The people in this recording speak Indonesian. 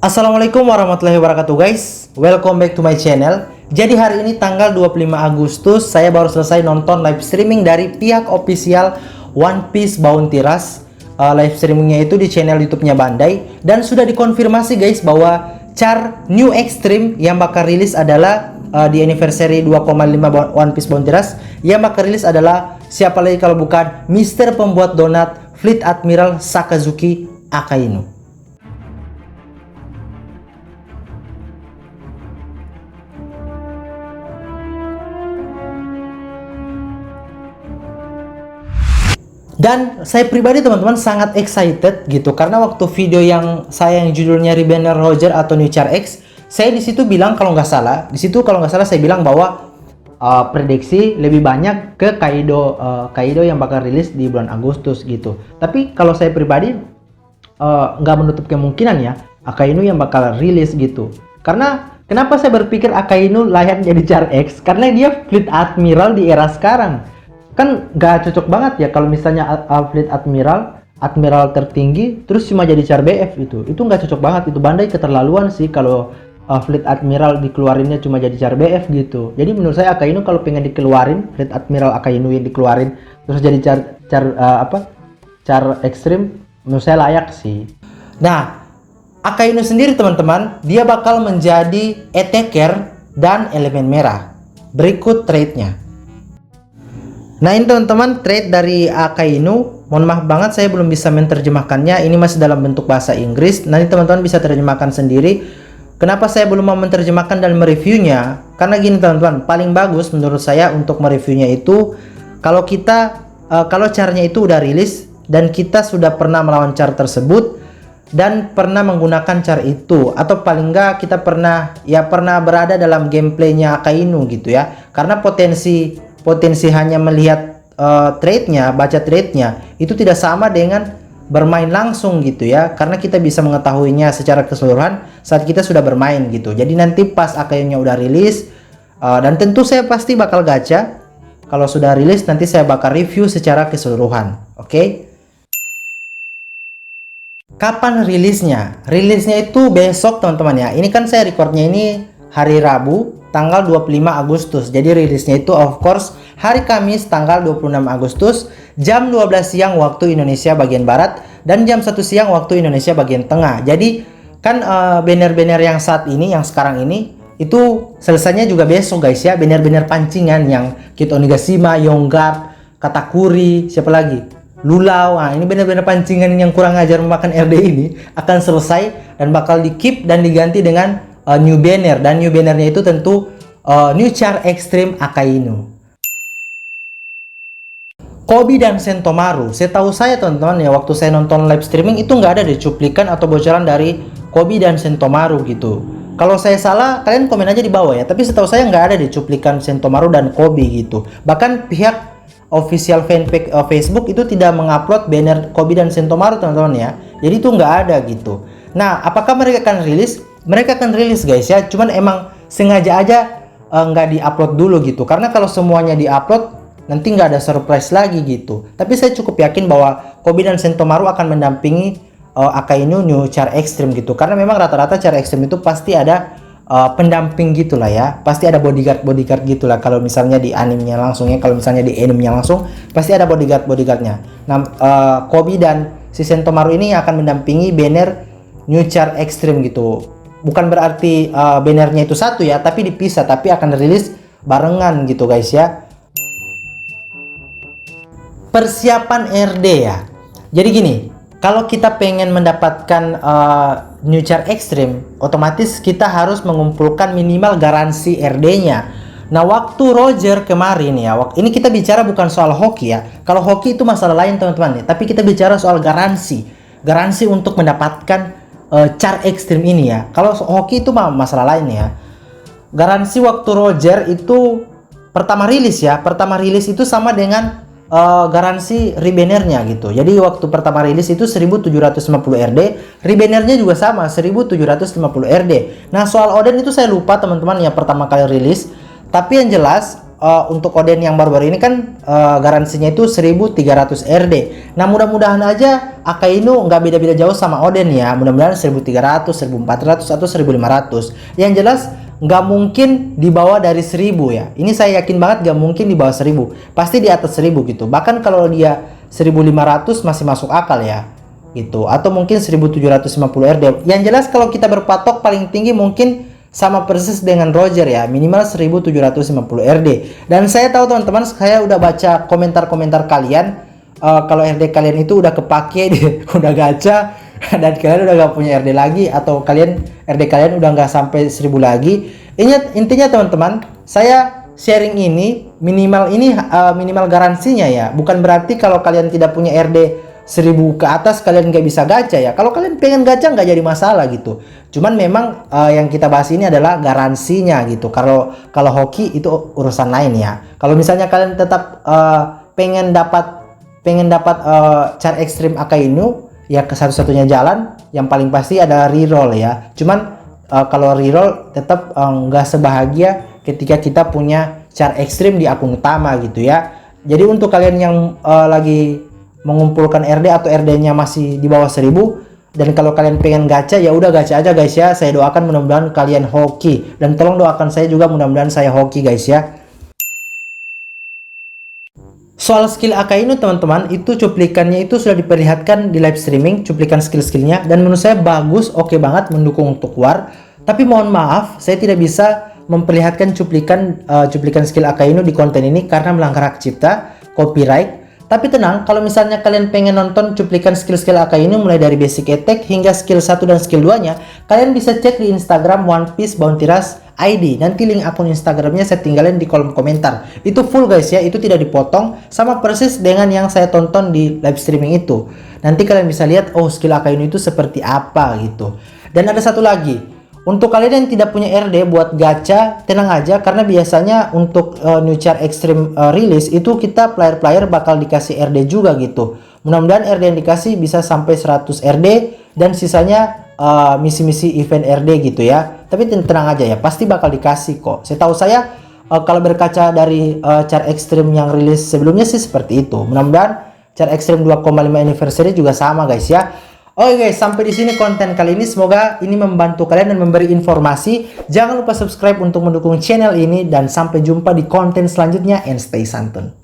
Assalamualaikum warahmatullahi wabarakatuh guys. Welcome back to my channel. Jadi hari ini tanggal 25 Agustus saya baru selesai nonton live streaming dari pihak official One Piece Bounty Rush. Live streamingnya itu di channel YouTube-nya Bandai. Dan sudah dikonfirmasi guys bahwa char New Extreme yang bakal rilis adalah di anniversary 2,5 One Piece Bounty Rush. Yang bakal rilis adalah siapa lagi kalau bukan Mister Pembuat Donat Fleet Admiral Sakazuki Akainu. Dan saya pribadi teman-teman sangat excited gitu karena waktu video yang judulnya Rebender Roger atau New Char X, saya di situ bilang kalau nggak salah, saya bilang bahwa prediksi lebih banyak ke Kaido yang bakal rilis di bulan Agustus gitu. Tapi kalau saya pribadi nggak menutup kemungkinan ya Akainu yang bakal rilis gitu. Karena kenapa saya berpikir Akainu layak jadi Char X? Karena dia Fleet Admiral di era sekarang. Kan gak cocok banget ya kalau misalnya Fleet Admiral tertinggi terus cuma jadi Char BF itu nggak cocok banget. Itu Bandai keterlaluan sih kalau Fleet Admiral dikeluarinnya cuma jadi Char BF gitu. Jadi menurut saya Akainu kalau pengen dikeluarin, Fleet Admiral Akainu yang dikeluarin terus jadi Char Extreme, menurut saya layak sih. Nah, Akainu sendiri teman-teman, dia bakal menjadi attacker dan elemen merah. Berikut trade-nya. Nah ini teman-teman trade dari Akainu. Mohon maaf banget saya belum bisa menerjemahkannya. Ini masih dalam bentuk bahasa Inggris. Nanti teman-teman bisa terjemahkan sendiri. Kenapa saya belum mau menerjemahkan dan mereviewnya? Karena gini teman-teman, paling bagus menurut saya untuk mereviewnya itu kalau carnya itu udah rilis dan kita sudah pernah melawan car tersebut dan pernah menggunakan car itu, atau paling enggak kita pernah berada dalam gameplaynya Akainu gitu ya. Karena potensi hanya melihat trade-nya, baca trade-nya itu tidak sama dengan bermain langsung gitu ya, karena kita bisa mengetahuinya secara keseluruhan saat kita sudah bermain gitu. Jadi nanti pas Akainu udah rilis dan tentu saya pasti bakal gacha. Kalau sudah rilis nanti saya bakal review secara keseluruhan. Oke? Kapan rilisnya? Rilisnya itu besok teman-teman ya. Ini kan saya recordnya ini hari Rabu tanggal 25 Agustus. Jadi rilisnya itu of course hari Kamis tanggal 26 Agustus jam 12 siang waktu Indonesia bagian Barat dan jam 1 siang waktu Indonesia bagian Tengah. Jadi kan banner-banner yang saat ini, yang sekarang ini itu selesainya juga besok guys ya. Banner-banner pancingan yang Kid Onigashima, Yonggard, Katakuri, siapa lagi? Lulau. Nah, ini benar-benar pancingan yang kurang ajar memakan RD ini akan selesai dan bakal di-keep dan diganti dengan new banner, dan new bannernya itu tentu New Char Extreme Akainu. Koby dan Sentomaru, setahu saya teman-teman ya, waktu saya nonton live streaming itu nggak ada deh cuplikan atau bocoran dari Koby dan Sentomaru gitu. Kalau saya salah kalian komen aja di bawah ya, tapi setahu saya nggak ada deh cuplikan Sentomaru dan Koby gitu. Bahkan pihak official fanpage Facebook itu tidak mengupload banner Koby dan Sentomaru teman-teman ya. Jadi itu nggak ada gitu. Nah, apakah mereka akan rilis? Mereka akan rilis guys ya, cuman emang sengaja aja nggak diupload dulu gitu, karena kalau semuanya diupload nanti nggak ada surprise lagi gitu. Tapi saya cukup yakin bahwa Koby dan Sentomaru akan mendampingi Akainu New Char Extreme gitu, karena memang rata-rata Char Extreme itu pasti ada pendamping gitulah ya, pasti ada bodyguard gitulah. Kalau misalnya di animenya langsung ya, kalau misalnya di animenya langsung pasti ada bodyguardnya. Nah, Koby dan si Sentomaru ini akan mendampingi banner New Char Extreme gitu. Bukan berarti bannernya itu satu ya, tapi dipisah, tapi akan rilis barengan gitu guys ya. Persiapan RD ya. Jadi gini, kalau kita pengen mendapatkan New Char Extreme, otomatis kita harus mengumpulkan minimal garansi RD-nya. Nah, waktu Roger kemarin ya, ini kita bicara bukan soal hoki ya. Kalau hoki itu masalah lain teman-teman ya, tapi kita bicara soal garansi untuk mendapatkan Char Extreme ini ya. Kalau hoki itu masalah lain ya. Garansi waktu Roger itu pertama rilis itu sama dengan garansi rebannernya gitu. Jadi waktu pertama rilis itu 1750 RD, rebannernya juga sama 1750 RD. Nah, soal Oden itu saya lupa teman-teman ya pertama kali rilis. Tapi yang jelas untuk Oden yang baru-baru ini kan garansinya itu 1300 RD. Nah, mudah-mudahan aja Akainu nggak beda-beda jauh sama Oden ya. Mudah-mudahan 1300, 1400 atau 1500. Yang jelas nggak mungkin di bawah dari 1000 ya. Ini saya yakin banget nggak mungkin di bawah 1000. Pasti di atas 1000 gitu. Bahkan kalau dia 1500 masih masuk akal ya. Gitu. Atau mungkin 1750 RD. Yang jelas kalau kita berpatok paling tinggi mungkin sama persis dengan Roger ya, minimal 1750 RD. Dan saya tahu teman-teman, saya udah baca komentar-komentar kalian, kalau RD kalian itu udah kepake udah gacha dan kalian udah gak punya RD lagi, atau RD kalian udah nggak sampai 1000 lagi. Intinya teman-teman, saya sharing ini minimal garansinya ya, bukan berarti kalau kalian tidak punya RD 1000 ke atas kalian nggak bisa gacha ya. Kalau kalian pengen gacha nggak jadi masalah gitu. Cuman memang yang kita bahas ini adalah garansinya gitu. Kalau hoki itu urusan lain ya. Kalau misalnya kalian tetap pengen dapat char ekstrim Akainu ya, ke satu-satunya jalan yang paling pasti ada reroll ya. Cuman kalau reroll tetap nggak sebahagia ketika kita punya char ekstrim di akun utama gitu ya. Jadi untuk kalian yang lagi mengumpulkan RD atau RD-nya masih di bawah 1000, dan kalau kalian pengen gacha ya udah gacha aja guys ya. Saya doakan mudah-mudahan kalian hoki, dan tolong doakan saya juga mudah-mudahan saya hoki guys ya. Soal skill Akainu teman-teman, itu cuplikannya itu sudah diperlihatkan di live streaming, cuplikan skill-skillnya, dan menurut saya bagus, oke banget, mendukung untuk war. Tapi mohon maaf, saya tidak bisa memperlihatkan cuplikan skill Akainu di konten ini karena melanggar hak cipta, copyright. Tapi tenang, kalau misalnya kalian pengen nonton cuplikan skill-skill Akainu mulai dari basic attack hingga skill 1 dan skill 2-nya, kalian bisa cek di Instagram One Piece Bounty Rush ID. Nanti link akun Instagramnya saya tinggalin di kolom komentar. Itu full guys ya, itu tidak dipotong, sama persis dengan yang saya tonton di live streaming itu. Nanti kalian bisa lihat, oh skill Akainu itu seperti apa gitu. Dan ada satu lagi, untuk kalian yang tidak punya RD buat gacha, tenang aja karena biasanya untuk New Char Extreme release itu kita player-player bakal dikasih RD juga gitu. Mudah-mudahan RD yang dikasih bisa sampai 100 RD dan sisanya misi-misi event RD gitu ya. Tapi tenang aja ya, pasti bakal dikasih kok. Setahu saya kalau berkaca dari Char Extreme yang rilis sebelumnya sih seperti itu. Mudah-mudahan Char Extreme 2,5 anniversary juga sama guys ya. Oke guys, sampai di sini konten kali ini. Semoga ini membantu kalian dan memberi informasi. Jangan lupa subscribe untuk mendukung channel ini, dan sampai jumpa di konten selanjutnya, and stay santun.